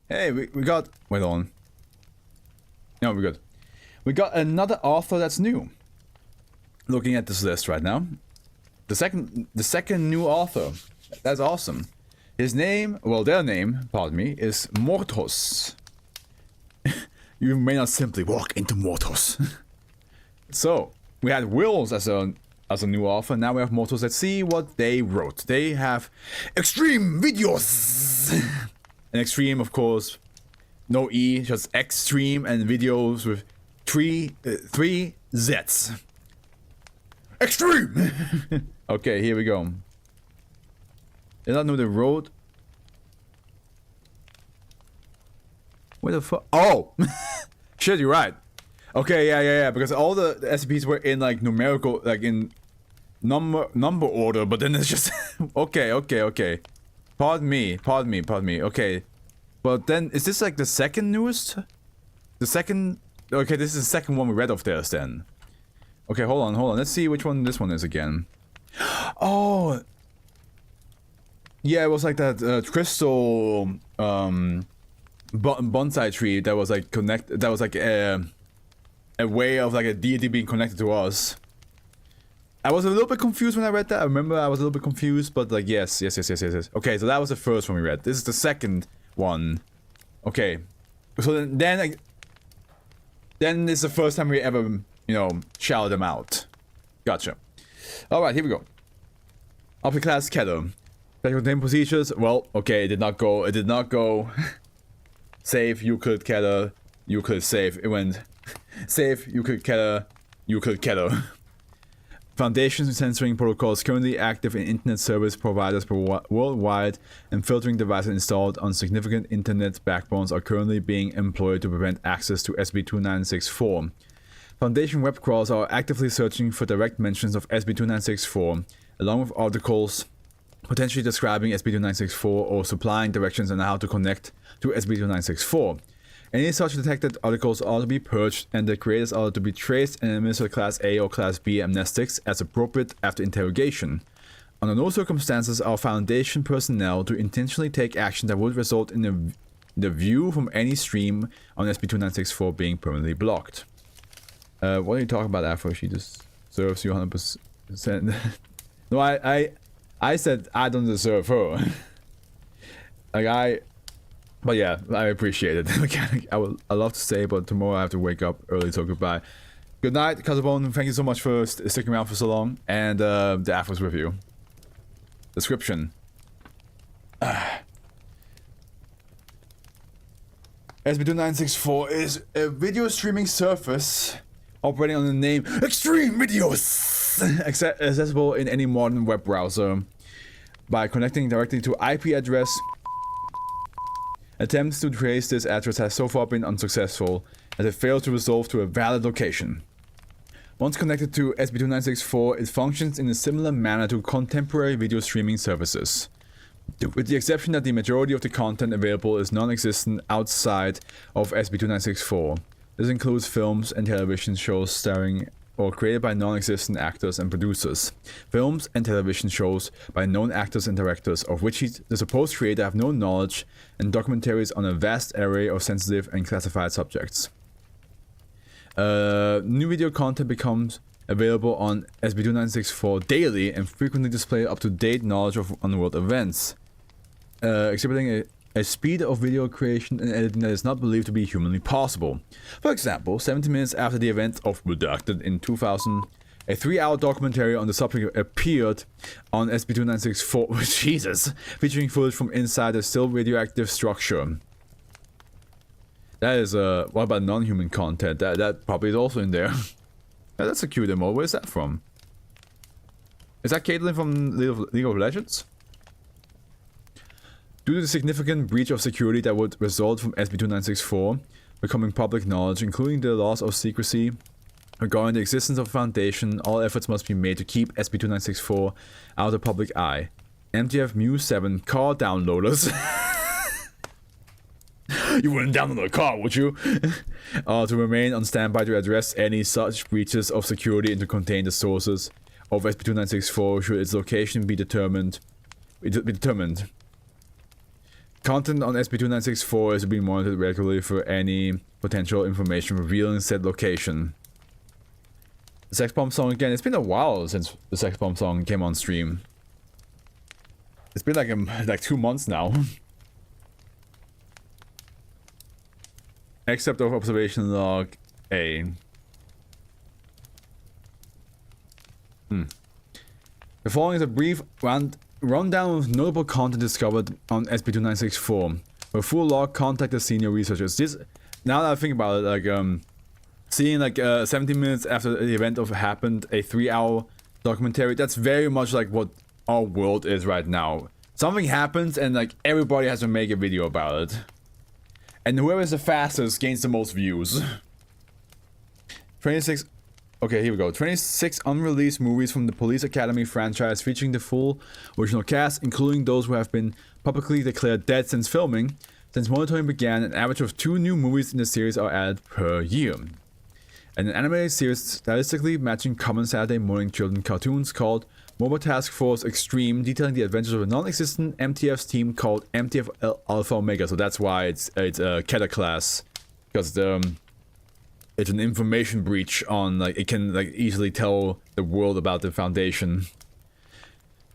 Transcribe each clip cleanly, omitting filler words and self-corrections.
Hey, we got... Wait on. No, we're good. We got another author that's new. Looking at this list right now. The second new author. That's awesome. His name, well, their name, pardon me, is Mortos. You may not simply walk into Mortos. So, we had Wills as a new author. Now we have Mortos. Let's see what they wrote. They have Xtreme Videozzz. And Xtreme, of course, no E, just Xtreme, and videos with three Z's. Xtreme! Okay, here we go. Did not know the road. Where the fuck? Oh! Shit, you're right. Okay, yeah. Because all the SCPs were in like numerical, like in number order, but then it's just okay. Pardon me. Okay, but then is this like the second newest? The second? Okay, this is the second one we read of theirs then. Okay, hold on. Let's see which one this one is again. Oh, yeah, it was like that crystal bonsai tree that was like connected. That was like a way of like a deity being connected to us. I was a little bit confused when I read that. I remember I was a little bit confused, but like yes. Okay, so that was the first one we read. This is the second one. Okay, so then it's the first time we ever, you know, shouted them out. Gotcha. All right, here we go. Upper class Keller. Special containment procedures. Well, okay, it did not go. Save, you could Keller. You could save. It went. Save, you could Keller. You could Keller. Foundation censoring protocols currently active in internet service providers worldwide, and filtering devices installed on significant internet backbones are currently being employed to prevent access to SB2964. Foundation web crawlers are actively searching for direct mentions of SB2964, along with articles potentially describing SB2964 or supplying directions on how to connect to SB2964. Any such detected articles are to be purged, and the creators are to be traced and administered Class A or Class B amnestics as appropriate after interrogation. Under no circumstances are Foundation personnel to intentionally take action that would result in the view from any stream on SB2964 being permanently blocked. What are you talking about, Afro? She just serves you 100%. No, I said I don't deserve her. But yeah, I appreciate it. I love to stay, but tomorrow I have to wake up early, so goodbye. Good night, Casabone. Thank you so much for sticking around for so long. And the Afro's review. Description. SB2964 is a video streaming service operating on the name Xtreme Videozzz, accessible in any modern web browser. By connecting directly to IP address, attempts to trace this address has so far been unsuccessful, as it failed to resolve to a valid location. Once connected to SB2964, it functions in a similar manner to contemporary video streaming services, with the exception that the majority of the content available is non-existent outside of SB2964. This includes films and television shows starring or created by non-existent actors and producers, films and television shows by known actors and directors of which the supposed creator have no knowledge, and documentaries on a vast array of sensitive and classified subjects. New video content becomes available on SB2964 daily and frequently display up-to-date knowledge of on-world events, exhibiting a speed of video creation and editing that is not believed to be humanly possible. For example, 70 minutes after the event of Redacted in 2000, a 3-hour documentary on the subject appeared on SB2964, Jesus, featuring footage from inside a still radioactive structure. That is, what about non-human content? That probably is also in there. That's a cute demo. Where's that from? Is that Caitlyn from League of Legends? Due to the significant breach of security that would result from SB2964 becoming public knowledge, including the loss of secrecy regarding the existence of the Foundation, all efforts must be made to keep SB2964 out of the public eye. MTF Muse 7 car downloaders. You wouldn't download a car, would you? To remain on standby to address any such breaches of security and to contain the sources of SB2964 should its location be determined. Content on SCP-2964 is being monitored regularly for any potential information revealing said location. The Sex Bomb song again. It's been a while since the Sex Bomb song came on stream. It's been like 2 months now. Except of observation log A. The following is a brief rundown of notable content discovered on SCP-2964. For a full log, contact the senior researchers. This, now that I think about it, like seeing like 17 minutes after the event happened, a 3-hour documentary. That's very much like what our world is right now. Something happens and like everybody has to make a video about it. And whoever is the fastest gains the most views. 26... Okay, here we go. 26 unreleased movies from the Police Academy franchise featuring the full original cast, including those who have been publicly declared dead since filming. Since monitoring began, an average of 2 new movies in the series are added per year. And an animated series stylistically matching common Saturday morning children cartoons called Mobile Task Force Xtreme, detailing the adventures of a non-existent MTF's team called MTF Alpha Omega. So that's why it's a Keta class, because it's an information breach on, like, it can like easily tell the world about the Foundation.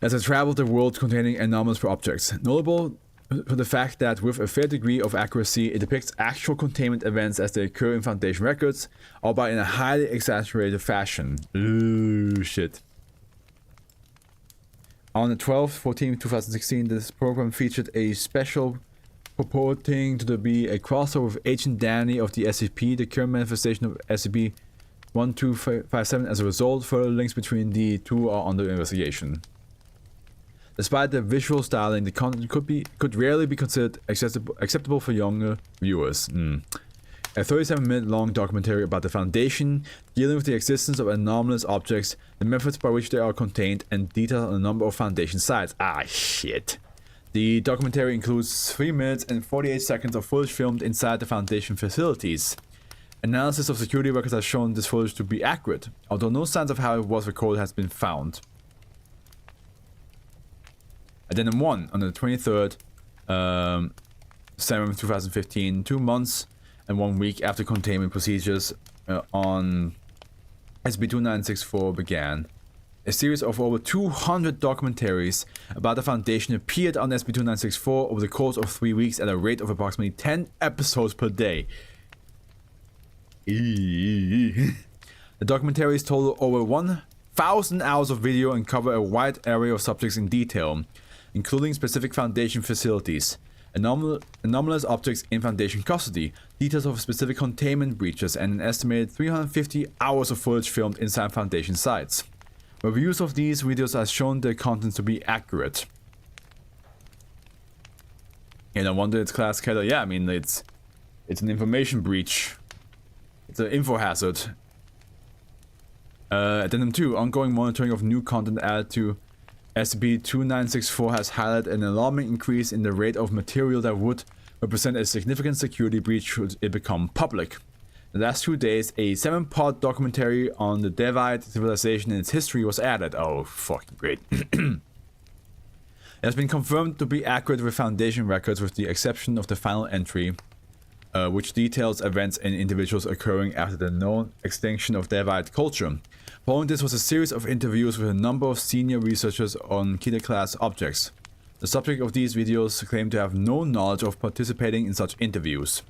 As it traveled the world containing anomalous objects, notable for the fact that with a fair degree of accuracy, it depicts actual containment events as they occur in Foundation records, albeit in a highly exaggerated fashion. Ooh, shit. On the 12th, 14th, 2016, this program featured a special purporting to be a crossover with Agent Danny of the SCP, the current manifestation of SCP-1257. As a result, further links between the two are under investigation. Despite the visual styling, the content could rarely be considered acceptable for younger viewers. A 37-minute long documentary about the Foundation, dealing with the existence of anomalous objects, the methods by which they are contained, and details on a number of Foundation sites. Ah, shit. The documentary includes 3 minutes and 48 seconds of footage filmed inside the Foundation facilities. Analysis of security records has shown this footage to be accurate, although no signs of how it was recorded has been found. Addendum 1, on the 23rd, 7th, 2015, 2 months and 1 week after containment procedures on SCP-2964 began, a series of over 200 documentaries about the Foundation appeared on SCP-2964 over the course of 3 weeks at a rate of approximately 10 episodes per day. The documentaries total over 1,000 hours of video and cover a wide array of subjects in detail, including specific Foundation facilities, anomalous objects in Foundation custody, details of specific containment breaches, and an estimated 350 hours of footage filmed inside Foundation sites. Reviews of these videos have shown their contents to be accurate. And I wonder its class Keta. Yeah, I mean it's an information breach. It's an info hazard. Addendum 2, ongoing monitoring of new content added to SCP-2964 has highlighted an alarming increase in the rate of material that would represent a significant security breach should it become public. In the last 2 days, a 7-part documentary on the Devite civilization and its history was added. Oh, fucking great. It has been confirmed to be accurate with Foundation records with the exception of the final entry, which details events and individuals occurring after the known extinction of Devite culture. Following this was a series of interviews with a number of senior researchers on Keta-class objects. The subject of these videos claimed to have no knowledge of participating in such interviews.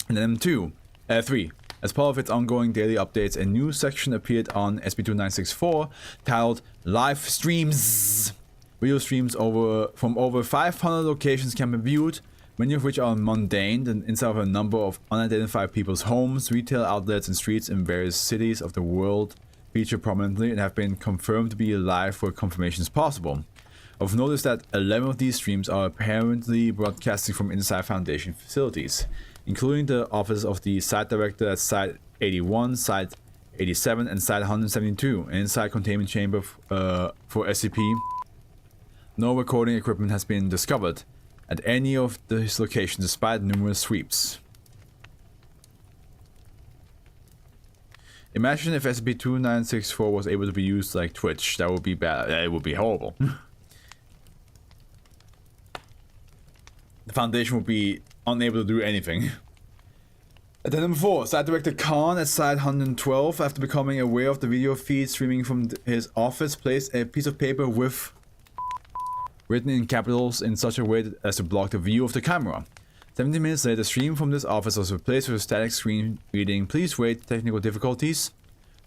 And then 3. As part of its ongoing daily updates, a new section appeared on SCP-2964 titled Live Streams. Video streams from over 500 locations can be viewed, many of which are mundane and inside of a number of unidentified people's homes, retail outlets, and streets in various cities of the world feature prominently and have been confirmed to be live where confirmation is possible. I've noticed that 11 of these streams are apparently broadcasting from inside Foundation facilities, including the office of the site director at Site 81, Site 87, and Site 172, and inside containment chamber for SCP. No recording equipment has been discovered at any of these locations despite numerous sweeps. Imagine if SCP-2964 was able to be used like Twitch. That would be bad. It would be horrible. Foundation would be unable to do anything. Addendum 4. Site Director Khan at Site 112, after becoming aware of the video feed streaming from his office, placed a piece of paper with written in capitals in such a way as to block the view of the camera. 17 minutes later, the stream from this office was replaced with a static screen reading, "Please wait, technical difficulties."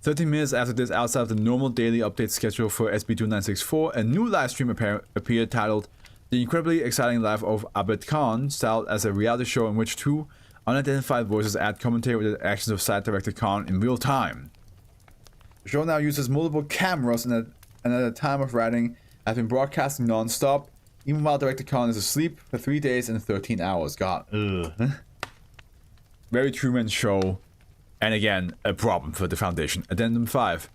13 minutes after this, outside of the normal daily update schedule for SB2964, a new live stream appeared titled "The Incredibly Exciting Life of Abed Khan," styled as a reality show in which two unidentified voices add commentary with the actions of Site Director Khan in real time. The show now uses multiple cameras and at the time of writing has been broadcasting non-stop, even while Director Khan is asleep for 3 days and 13 hours. God. Ugh. Very Truman Show. And again, a problem for the Foundation. Addendum 5.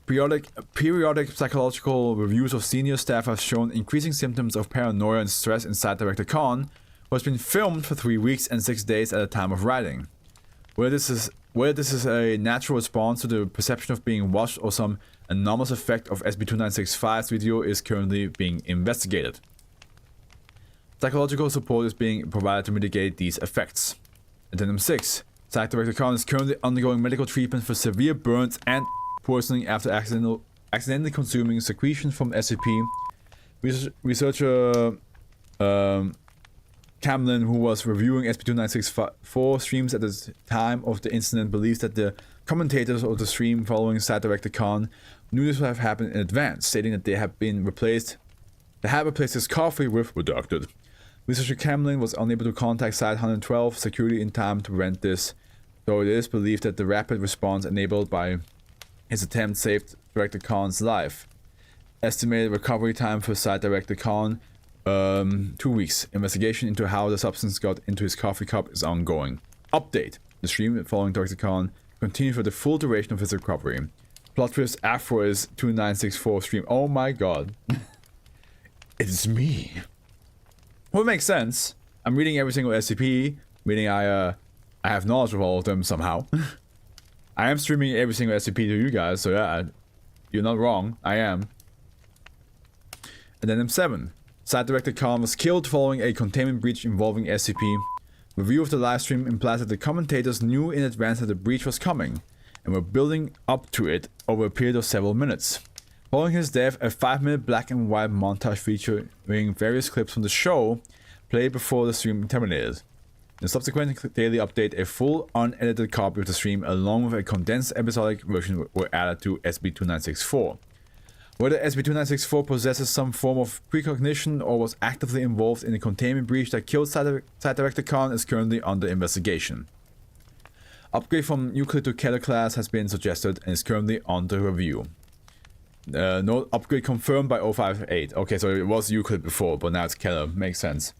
Periodic psychological reviews of senior staff have shown increasing symptoms of paranoia and stress in Site Director Khan, who has been filmed for 3 weeks and 6 days at the time of writing. Whether this is a natural response to the perception of being watched or some anomalous effect of SB2965's video is currently being investigated. Psychological support is being provided to mitigate these effects. Addendum 6. Site Director Khan is currently undergoing medical treatment for severe burns and poisoning after accidentally consuming secretions from SCP. Researcher Camlin, who was reviewing SB2964 streams at the time of the incident, believes that the commentators of the stream following Site Director Khan knew this would have happened in advance, stating that they had replaced his coffee with redacted. Researcher Camlin was unable to contact Site 112 security in time to prevent this, though it is believed that the rapid response enabled by his attempt saved Director Khan's life. Estimated recovery time for Site Director Khan, 2 weeks. Investigation into how the substance got into his coffee cup is ongoing. Update. The stream following Director Khan continued for the full duration of his recovery. Plot twist: Afro is 2964 stream. Oh my god. It's me. Well, it makes sense. I'm reading every single SCP, meaning I have knowledge of all of them somehow. I am streaming every single SCP to you guys, so yeah, you're not wrong. I am. Addendum 7. Site Director Khan was killed following a containment breach involving SCP. Review of the livestream implies that the commentators knew in advance that the breach was coming, and were building up to it over a period of several minutes. Following his death, a 5-minute black and white montage featuring various clips from the show played before the stream terminated. In the subsequent daily update, a full unedited copy of the stream along with a condensed episodic version were added to SB2964. Whether SB2964 possesses some form of precognition or was actively involved in the containment breach that killed Site Director Khan is currently under investigation. Upgrade from Euclid to Keller class has been suggested and is currently under review. No upgrade confirmed by 058. Okay, so it was Euclid before, but now it's Keller. Makes sense.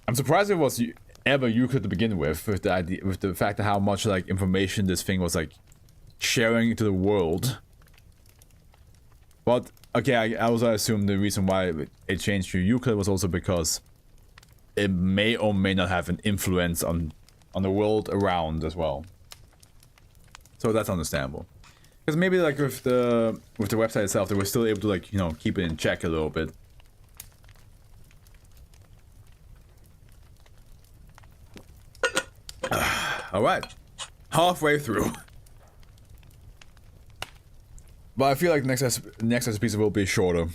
I'm surprised it was ever Euclid to begin with the idea, with the fact of how much like information this thing was like sharing to the world. But okay, I also assume the reason why it changed to Euclid was also because it may or may not have an influence on the world around as well. So that's understandable. Because maybe like with the website itself, they were still able to like, you know, keep it in check a little bit. Alright. Halfway through. But I feel like next episode will be shorter.